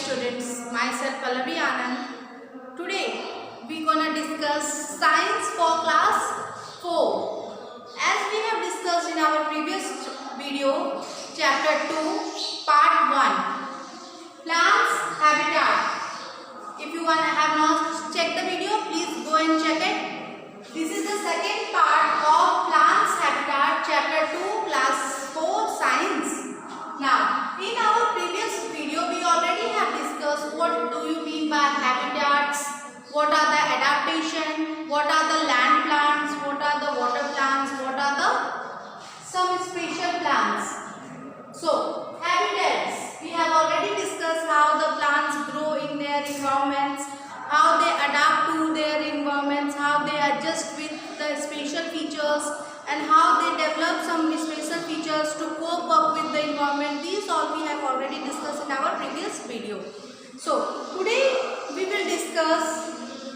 students, myself Pallavi Anand. Today we gonna discuss science for class 4. As we have discussed in our previous video, chapter 2, part 1, plants habitat. If you have not checked the video, please go and check it. This is the second part of plants habitat, chapter 2, class 4, science. Now, in our previous video, we already have discussed what do you mean by habitats, what are the adaptation, what are the land plants, what are the water plants, what are the some special plants. So, habitats, we have already discussed how the plants grow in their environments, how they adapt to their environments, how they adjust with the special features, and how they develop some special features to cope up with the environment. These all we have already discussed in our previous video. So, today we will discuss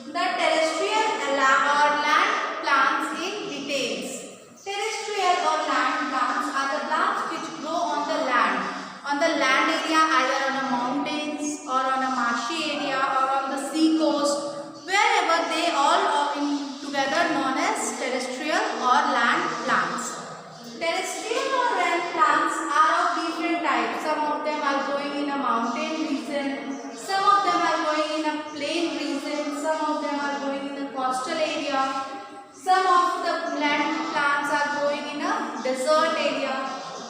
the terrestrial or land plants in details. Terrestrial or land plants are the plants which grow on the land area, either on the mountains or on a marshy area or on the sea coast, wherever they all are together known as terrestrial or land plants. Terrestrial or land plants are of different types. Some of them are growing in a mountain region, some of them are growing in a plain region, some of them are growing in a coastal area, some of the land plants are growing in a desert area,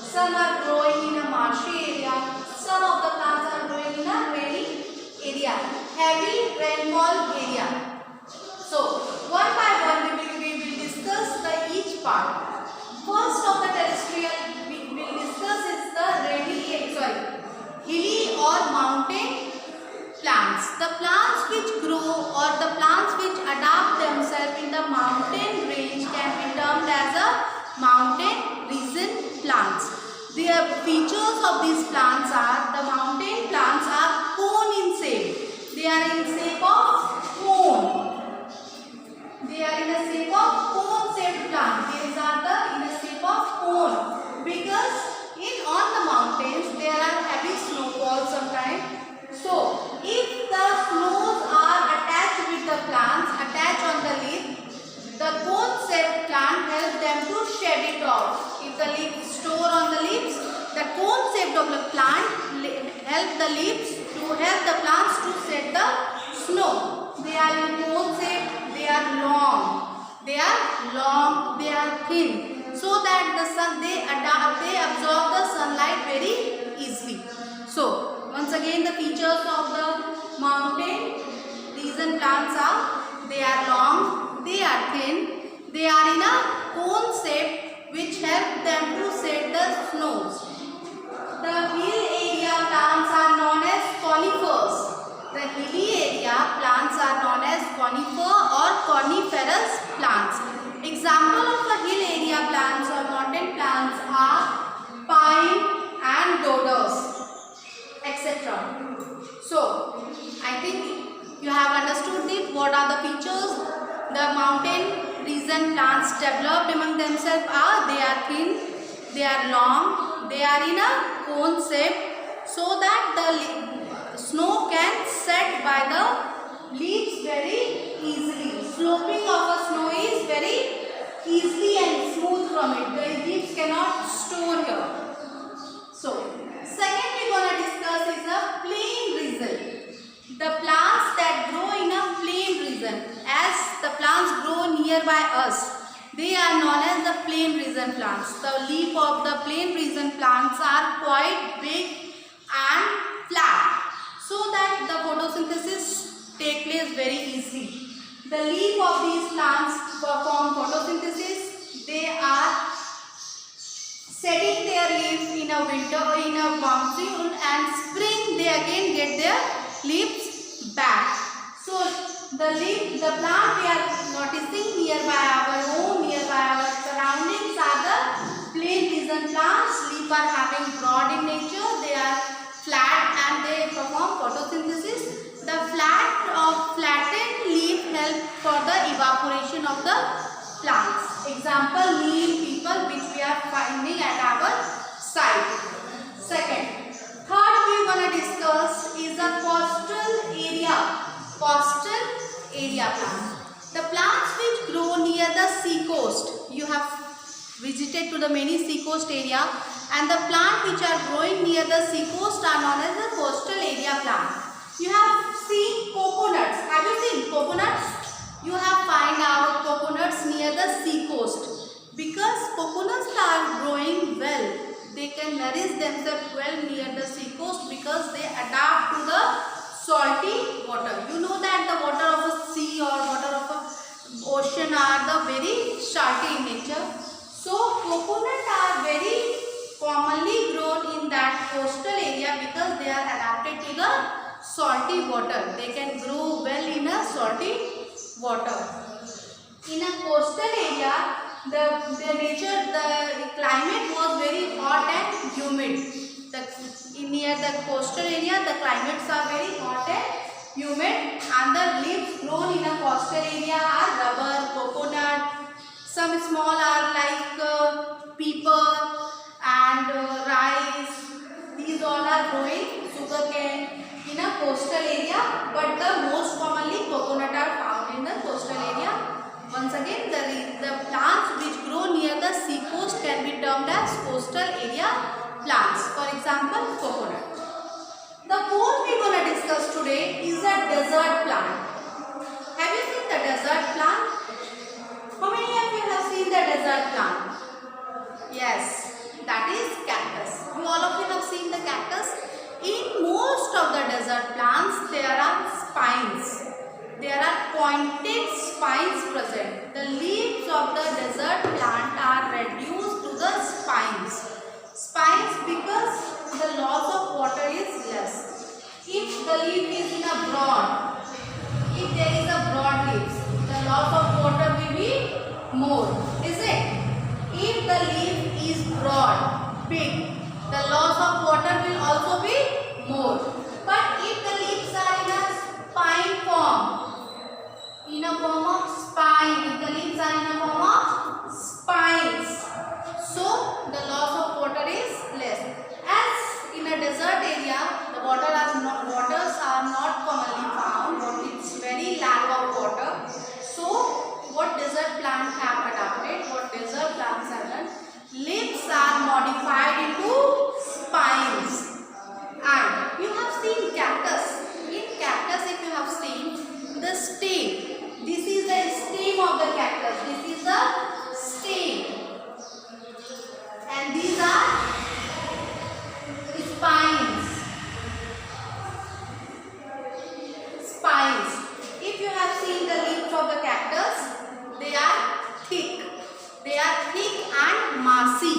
some are growing in a marshy area, some of the plants are growing in a rainy area, heavy rainfall area. So, one by one we will discuss each part. First of the terrestrial we will discuss is the hilly or mountain plants. The plants which grow or the plants which adapt themselves in the mountain range can be termed as a mountain region plants. The features of these plants are, the mountain plants are cone in shape. They are in shape of cone. They are in a shape of cone shaped plant. These are in a shape of cone, because on the mountains there are heavy snowfalls sometimes. So if the snows are attached with the plants, attached on the leaf, the cone shaped plant helps them to shed it off. If the leaf store on the leaves, the cone shaped of the plant help the leaves to help the plants to shed the snow. They are in cone shape. They are long, they are thin, so that the sun they absorb the sunlight very easily. So once again, the features of the mountain region plants are, they are long, they are thin, they are in a cone shape which help them to shed the snows. The hill area plants are known as conifers. The hilly area plants are known as conifer or coniferous plants. Example of the hill area plants or mountain plants are pine and doders, etc. So, I think you have understood what are the features the mountain region plants developed among themselves are. They are thin, they are long, they are in a cone shape, so that the snow can set by the leaves very easily. Sloping of a snow is very easily and smooth from it. The leaves cannot store here. So, second we are going to discuss is the plain region. The plants that grow in a plain region, as the plants grow nearby us, they are known as the plain region plants. The leaf of the plain region plants are quite big and flat, so that the photosynthesis take place very easily. The leaf of these plants perform photosynthesis. They are setting their leaves in a winter or in a monsoon, and spring they again get their leaves back. So the plant we are noticing nearby our home, nearby our surroundings are the plain region plants. Leaves are having broad in nature. They are flat and they perform photosynthesis. The flattened leaf help for the evaporation of the plants. Example, neem, people, which we are finding at our site. Second, third we are going to discuss is the the sea coast. You have visited to the many sea coast area, and the plant which are growing near the sea coast are known as the coastal area plant. You have seen coconuts. Have you seen coconuts? You have find out coconuts near the sea coast because coconuts are growing well. They can nourish themselves well near the sea coast because they adapt to the salty water. You know that the water of a sea or water of a ocean are the very salty in nature. So coconut are very commonly grown in that coastal area because they are adapted to the salty water. They can grow well in a salty water. In a coastal area, the climate was very hot and humid. Near the coastal area, the climates are very hot and humid, and the leaves grown in a coastal area are rubber, coconut. Some small are like pepper and rice. These all are growing, sugarcane in a coastal area, but the most commonly coconut are found in the coastal area. Once again, the plants which grow near the sea coast can be termed as coastal area plants. For example, coconut. The fourth we are going to discuss today is a desert plant. Have you seen the desert plant? How many of you have seen the desert plant? Yes, that is cactus. You all of you have seen the cactus. In most of the desert plants, there are spines. There are pointed spines present. The leaves of the desert plant are reduced to the spines. Spines because the loss of water is less. If the leaf is in a broad, if there is a broad leaves, the loss of water will be more, is it? If the leaf is broad, big, the loss of water will also be more. But if the leaves are in a spine form, in a form of spine, if the leaves are in a form of spines, so the loss of water is less. As in a desert area, the waters are not commonly found. It's very lack of water. So what desert plants have adapted, what desert plants have done, leaves are modified into spines. And you have seen cactus. In cactus, if you have seen the stem, this is the stem of the cactus. This is the stem. And these are spines. Spines. If you have seen the leaves of the cactus, they are thick. They are thick and massy.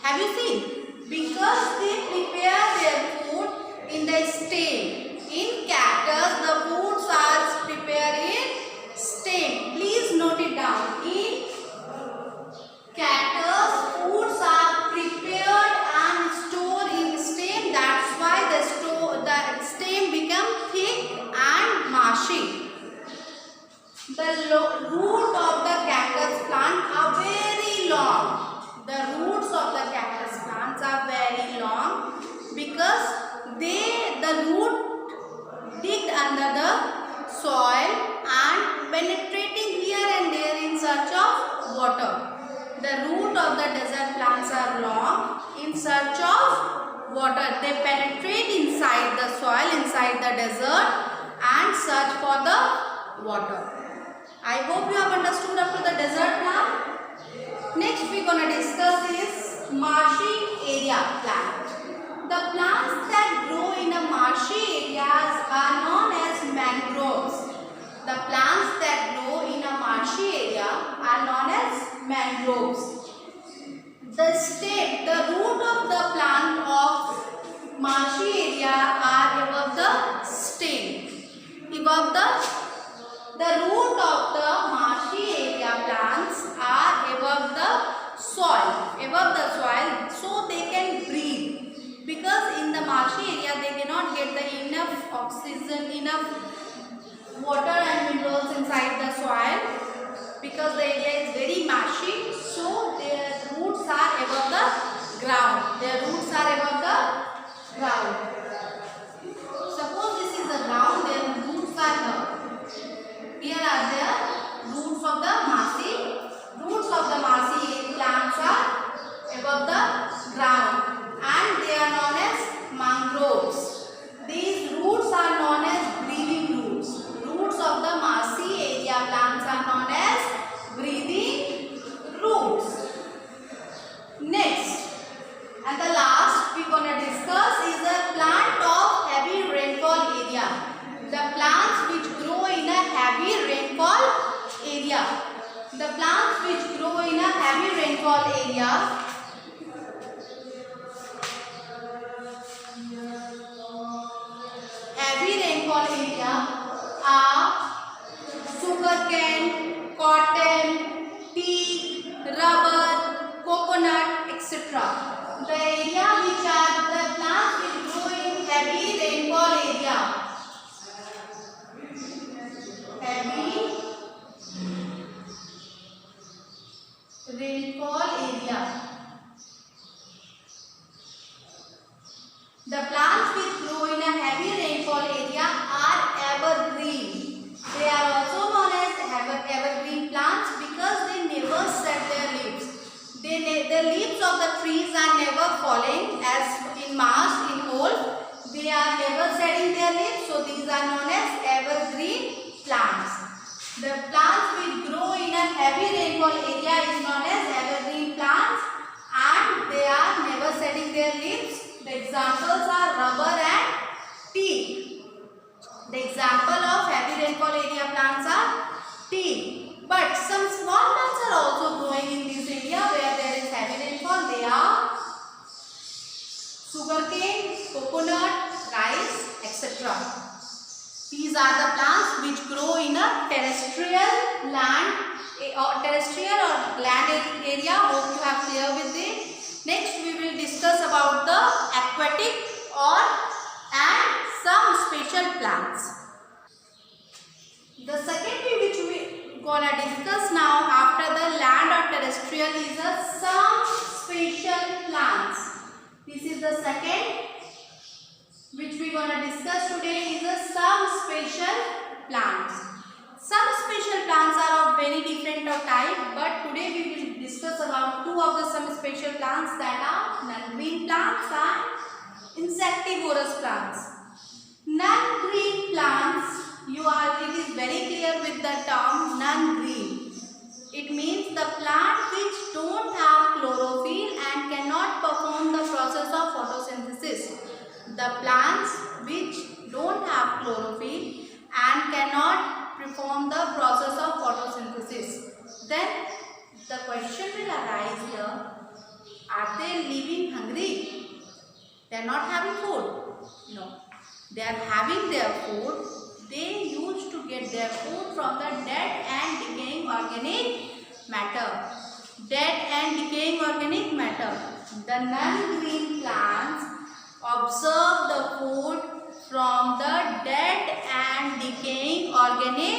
Have you seen? Because they prepare their food in the stem. In cactus, the foods are prepared in stem. Please note it down. In cactus, foods are prepared and stored in stem. That's why the stem become thick and massy. The root of the cactus plant are very long. The roots of the cactus plants are very long because the root digged under the soil and penetrating here and there in search of water. The root of the desert plants are long in search of water. They penetrate inside the soil, inside the desert and search for the water. I hope you have understood up to the desert plant. Next we are going to discuss is marshy area plant. The plants that grow in a marshy areas are known as mangroves. The plants that grow in a marshy area are known as mangroves. The root of the plant of marshy area are above the stem. The root of the marshy area plants are above the soil, so they can breathe. Because in the marshy area they cannot get the enough oxygen, enough water and minerals inside the soil because the area is very marshy, so their roots are above the ground. Suppose this is the ground, their roots are here. Here rainfall area. Heavy rainfall area are sugarcane, cotton, tea, rubber, coconut, etc. The area which are the plants will grow in heavy rainfall area. Heavy rainfall area. The plants which grow in a heavy rainfall area are evergreen. They are also known as evergreen plants because they never shed their leaves. The leaves of the trees are never falling as in mass, in whole. They are never shedding their leaves, so these are known as evergreen plants. The plants which grow in a heavy rainfall area is known as evergreen plants and they are never shedding their leaves. The examples are rubber and tea. The example of heavy rainfall area plants are tea. But some small plants are also growing in this area where there is heavy rainfall. They are sugarcane, coconut, rice, etc. These are the plants which grow in a terrestrial land or land area. Hope you have clear with it. Next we will discuss about the aquatic and some special plants. The second thing which we gonna discuss now after the land or terrestrial is some special plants. This is the second which we gonna discuss today is some special plants. Some special plants are of very different type, but today we will discuss about two of the some special plants that are non-green plants and insectivorous plants. Non-green plants, it is very clear with the term non-green. It means the plant which don't have chlorophyll and cannot perform the process of photosynthesis. The plants which don't have chlorophyll and cannot perform the process of photosynthesis. Then the question will arise here, are they living hungry? They are not having food. No, they are having their food. They used to get their food from the dead and decaying organic matter. Dead and decaying organic matter. The non-green plants observe the food from the dead and decaying organic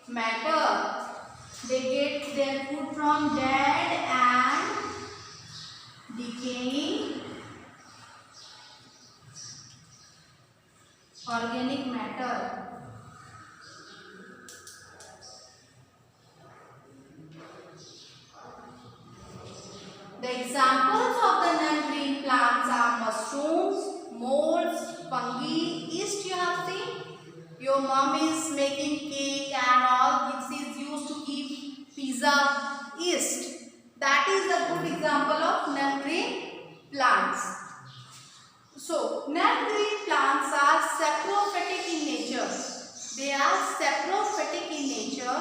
matter. They get their food from dead and decaying organic matter. The examples of the non-green plants are mushrooms, molds, fungi, yeast. You have seen your mom is making cake and all. This is used to give pizza, yeast. That is a good example of non-green plants. So non-green plants are saprophytic in nature. They are saprophytic in nature.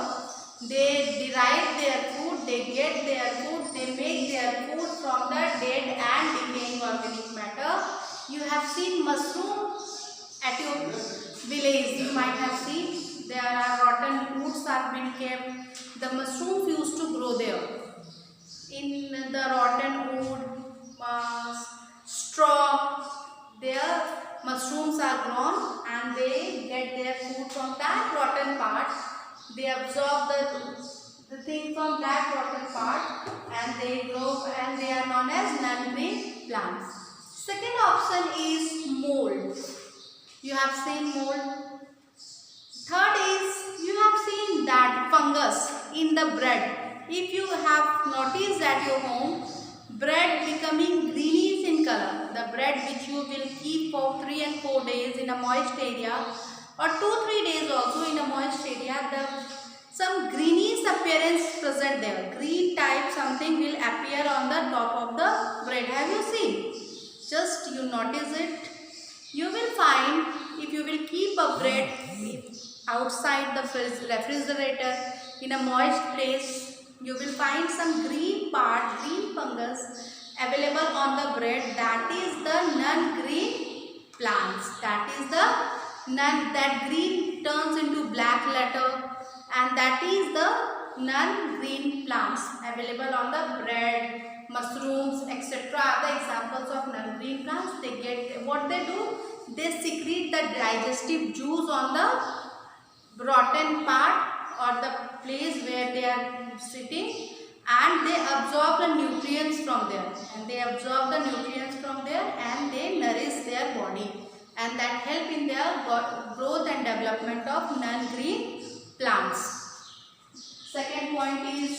They derive their food, they get their food, they make their food from the dead and decaying organic matter. You have seen mushroom at your village. You might have seen there are rotten roots are been kept. The mushrooms used to grow there. In the rotten wood, straw, their mushrooms are grown and they get their food from that rotten part. They absorb the thing from that rotten part and they grow and they are known as non-green plants. Second option is mold. You have seen mold. Third is you have seen that fungus in the bread. If you have noticed at your home, bread becoming greenish in color. The bread which you will keep for 3 and 4 days in a moist area or 2-3 days also in a moist area, some greenish appearance present there. Green type something will appear on the top of the bread. Have you seen? Just you notice it. You will find if you will keep a bread outside the refrigerator in a moist place, you will find some green part, green fungus available on the bread. That is the non-green plants. That is the that green turns into black letter, and that is the non-green plants available on the bread, mushrooms, etc. are the examples of non-green plants. They get what they do. They secrete the digestive juice on the rotten part or the place where they are sitting, and they absorb the nutrients from there, and they nourish their body, and that help in their growth and development of non-green plants. Second point is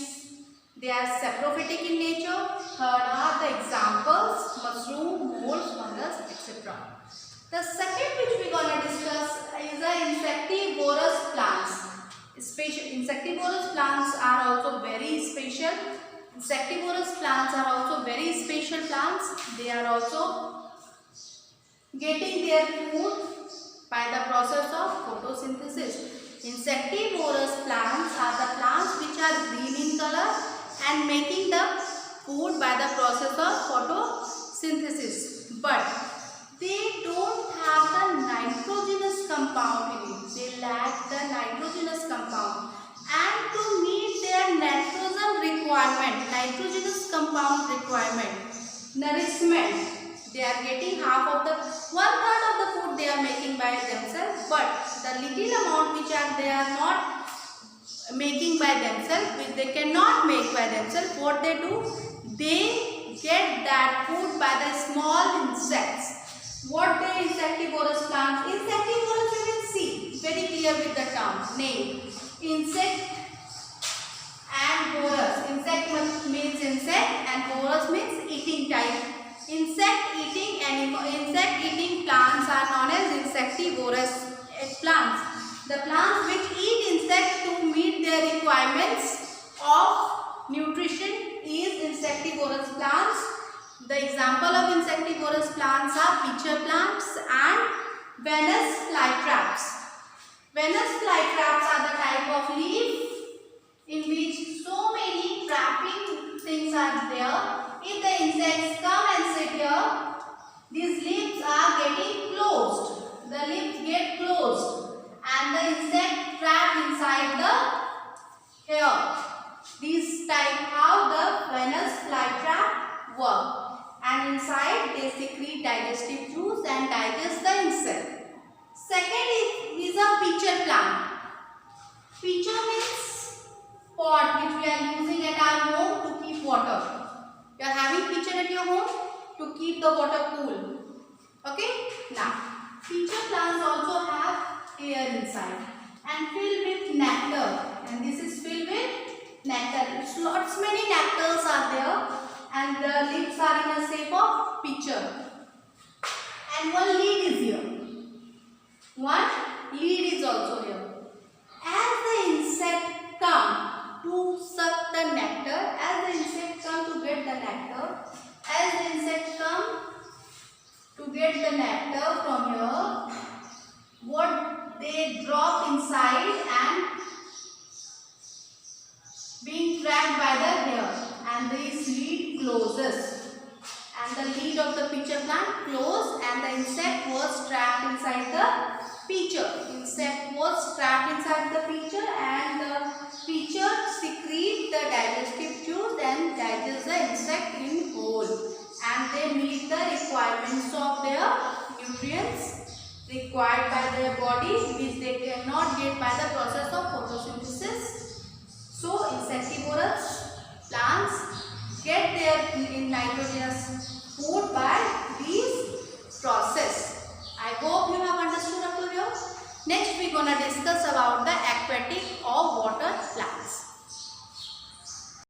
they are saprophytic in nature. Third are the examples: mushroom, molds, fungus, etc. The second which we are going to discuss is the insectivorous plants. Insectivorous plants are also very special. Insectivorous plants are also very special plants. They are also getting their food by the process of photosynthesis. Insectivorous plants are the plants which are green in color and making the food by the process of photosynthesis. But they don't have the nitrogenous compound in it. They lack the nitrogenous compound. And to meet their nitrogenous compound requirement, nourishment, they are getting one third of the food they are making by themselves, but the little amount which they are not making by themselves, which they cannot make by themselves, what they do, they get that food by the small insects. What the insectivorous plants? Insectivorous you will see very clear with the term name. Insect and vorous. Insect means insect and vorous means eating type. Insect eating plants are known as insectivorous plants. The plants which eat insects to meet their requirements of nutrition is insectivorous plants. The example of insectivorous plants are pitcher plants and Venus flytraps. Venus flytraps are the type of leaf in which so many trapping things are there. If the insects come and sit here, these leaves are getting closed. The leaves get closed and the insect trapped inside the hair. This type how the Venus flytrap work. And inside they secrete digestive juice and digest the insect. Second is a pitcher plant. Pitcher means pot which we are using at our home to keep water. You are having pitcher at your home to keep the water cool. Okay? Now, pitcher plants also have air inside and filled with nectar. And this is filled with nectar. Lots many nectars are there. And the leaves are in the shape of pitcher. And one lead is here. One lead is also here. As the insect come to suck the nectar, as the insect come to get the nectar, from here, what they drop inside and being trapped by the hair. And this lead closes, and the lead of the pitcher plant closed, and the insect was trapped inside the pitcher. And the pitcher secrete the digestive juice and digest the insect in whole, and they meet the requirements of their nutrients required by their body, which they cannot get by the process of photosynthesis. So insectivorous plants get their nitrogenous food by this process. I hope you have understood up to here. Next we are going to discuss about